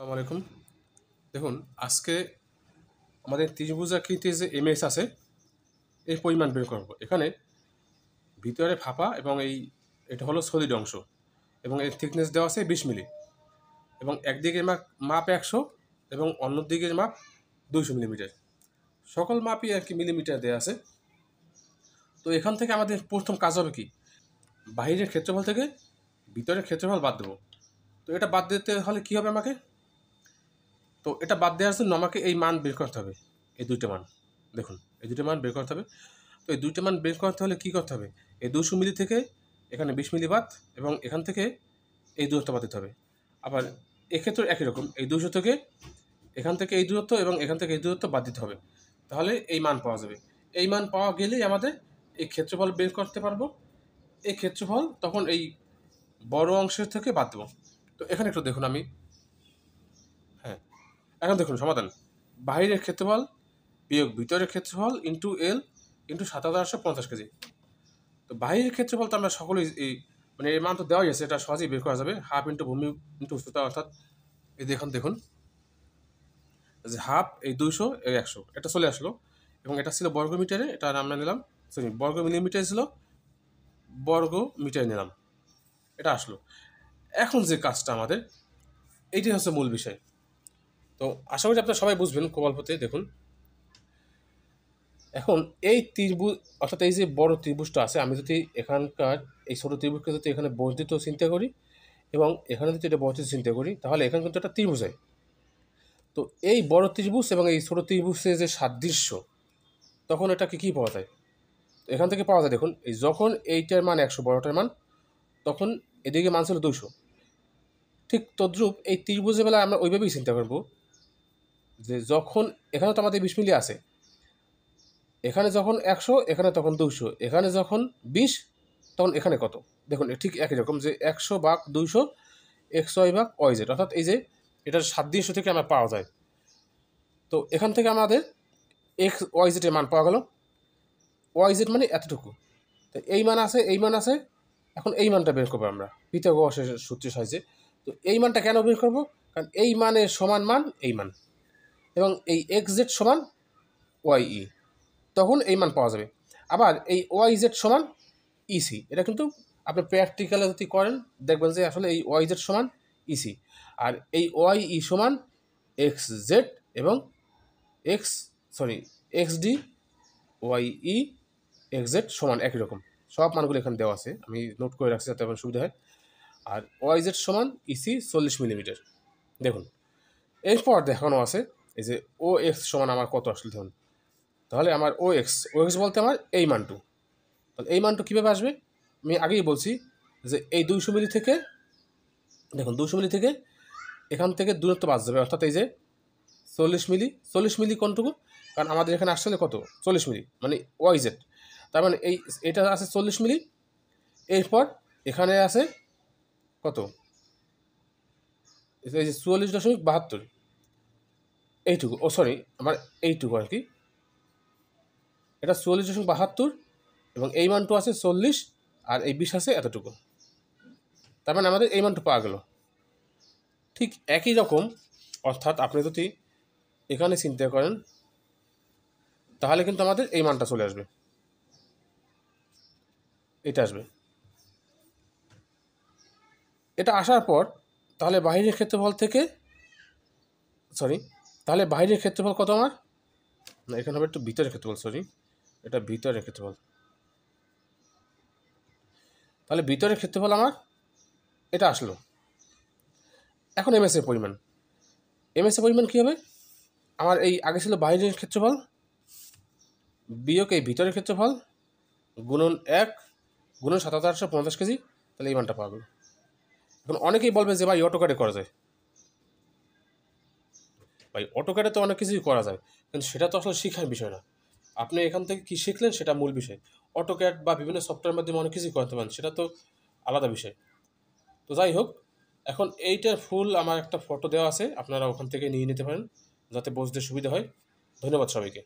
আসসালামু আলাইকুম। দেখুন, আজকে আমাদের ত্রিভুজাকৃতির যে এমএস আছে এর পরিমাণ বের করব। এখানে ভিতরে ফাঁপা এবং এটা হলো সলিড অংশ এবং এর থিকনেস দেওয়া আছে 20 মিলি এবং একদিকের মাপ 100 এবং অন্য দিকের মাপ 200 মিলিমিটার। সকল মাপই আর কি মিলিমিটার দেওয়া আছে। তো এখান থেকে আমাদের প্রথম কাজ হবে কি, বাহিরের ক্ষেত্রফল থেকে ভিতরের ক্ষেত্রফল বাদ দেবো। তো এটা বাদ দিতে হলে কী হবে আমাকে, তো এটা বাদ দেওয়ার জন্য আমাকে এই মান বের করতে হবে। এই দুইটা মান দেখুন, এই দুইটা মান বের করতে হবে। তো এই দুইটা মান বের করতে হলে কী করতে হবে, এই 200 মিলি থেকে এখানে 20 মিলি বাদ এবং এখান থেকে এই দূরত্ব বাদ দিতে হবে। আবার এক্ষেত্রে একই রকম, এই 200 থেকে এখান থেকে এই দূরত্ব এবং এখান থেকে এই দূরত্ব বাদ দিতে হবে। তাহলে এই মান পাওয়া যাবে। এই মান পাওয়া গেলেই আমাদের এই ক্ষেত্রফল বের করতে পারবো। এই ক্ষেত্রফল তখন এই বড় অংশের থেকে বাদ দেবো। তো এখানে একটু দেখুন হ্যাঁ, এখন দেখুন সমাধান, বাহিরের ক্ষেত্রফল বিয়োগ ভিতরের ক্ষেত্রফল ইন্টু এল ইন্টু ৭,৮৫০ কেজি। তো বাহিরের ক্ষেত্রফল তো আমরা সকলেই এর মান তো দেওয়াই আছে, এটা সহজেই বের করা যাবে। হাফ ইন্টু ভূমি ইন্টু উচ্চতা, অর্থাৎ এই দেখুন যে হাফ এই 200 এই 100 এটা চলে আসলো এবং এটা ছিল বর্গ মিটারে, এটা আমরা নিলাম বর্গ মিলিমিটারে ছিল, বর্গ মিটারে নিলাম, এটা আসলো। এখন যে কাজটা আমাদের, এইটাই হচ্ছে মূল বিষয়। তো আশা করি আপনারা সবাই বুঝবেন খুব অল্পতে। দেখুন, এখন এই ত্রিভুজ, অর্থাৎ এই যে বড় ত্রিভুজটা আছে, আমি যদি এখানকার এই ছোটো ত্রিভুজকে যদি এখানে বর্ধিত চিন্তা করি এবং এখানে যদি এটা বর্ধিত চিন্তা করি, তাহলে এখানে কিন্তু একটা ত্রিভুজ হয়। তো এই বড় ত্রিভুজ এবং এই ছোটো ত্রিভুজের যে সাদৃশ্য, তখন এটাকে কী পাওয়া যায়, তো এখান থেকে পাওয়া যায়। দেখুন, এই যখন এইটার মান 100, বড়টার মান, তখন এদিকে মান ছিল 200। ঠিক তদ্রূপ এই ত্রিভুজের বেলা আমরা ওইভাবেই চিন্তা করব যে যখন এখানে তো আমাদের 20 মিলি আছে, এখানে যখন 100 এখানে তখন 200, এখানে যখন 20 তখন এখানে কত। দেখুন ঠিক একই রকম, যে 100 ভাগ 200 XY ভাগ YZ, অর্থাৎ এই যে এটার সাদৃশ্য থেকে আমরা পাওয়া যায়। তো এখান থেকে আমাদের YZ এর মান পাওয়া গেল। YZ মানে এতটুকু। তো এই মান আছে, এই মান আছে। এখন এই মানটা বের করবো আমরা পিথাগোরাসের সূত্রের সাহায্যে। তো এই মানটা কেন বের করবো, কারণ এই মানের সমান মান এই মান এবং এই XZ সমান YE, তখন এই মান পাওয়া যাবে। আবার এই YZ সমান EC, এটা কিন্তু আপনি প্র্যাকটিক্যালে যদি করেন দেখবেন যে আসলে এই YZ সমান EC, আর এই YE সমান XZ এবং XD YE XZ সমান একই রকম। সব মানগুলো এখানে দেওয়া আছে, আমি নোট করে রাখছি যাতে আমার সুবিধা হয়। আর YZ সমান EC 40 মিলিমিটার। দেখুন, এরপর দেখানো আছে এই যে OX সমান আমার কত আসলে। দেখুন, তাহলে আমার OX বলতে আমার এই মানটু। তাহলে এই মানটু কীভাবে আসবে, আমি আগেই বলছি যে এই 200 মিলি থেকে, দেখুন 200 মিলি থেকে এখান থেকে দূরত্ব বাদ যাবে, অর্থাৎ এই যে 40 মিলি কোনটুকু, কারণ আমাদের এখানে আসলে কত 40 মিলি মানে YZ, তার মানে এটা আছে 40 মিলি। এরপর এখানে আছে কত, এই যে 44.72, এইটুকু, আমার এইটুকু আর কি, এটা 44.72 এবং এই মানটু আছে 40 আর এই 20 আছে এতটুকু। তার মানে আমাদের এই মানটু পাওয়া গেল। ঠিক একই রকম, অর্থাৎ আপনি যদি এখানে চিন্তা করেন তাহলে কিন্তু আমাদের এই মানটা চলে আসবে, এটা আসবে। এটা আসার পর তাহলে বাহিরের ক্ষেত্রফল থেকে তাহলে বাহিরের ক্ষেত্রফল কত আমার, না এখানে হবে একটু ভিতরের ক্ষেত্রফল, এটা ভিতরের ক্ষেত্রফল। তাহলে ভিতরের ক্ষেত্রফল আমার এটা আসলো। এখন এমএস এর পরিমাণ কী হবে, আমার এই আগে ছিল বাহিরের ক্ষেত্রফল বিয়োগ এই ভিতরের ক্ষেত্রফল গুণন 1 গুণন ৭,৮৫০ কেজি, তাহলে এই মানটা পাওয়া গেল। এখন অনেকেই বলবে যে ভাই অটোক্যাডে করা যায়, ভাই অটোক্যাডে তো অনেক কিছুই করা যায়, কিন্তু সেটা তো আসলে শিখার বিষয় না। আপনি এখান থেকে কী শিখলেন সেটা মূল বিষয়। অটোক্যাড বা বিভিন্ন সফটওয়্যারের মাধ্যমে অনেক কিছুই করতে পারেন, সেটা তো আলাদা বিষয়। তো যাই হোক, এখন এইটার ফুল আমার একটা ফটো দেওয়া আছে, আপনারা ওখান থেকে নিয়ে নিতে পারেন যাতে বুঝতে সুবিধা হয়। ধন্যবাদ সবাইকে।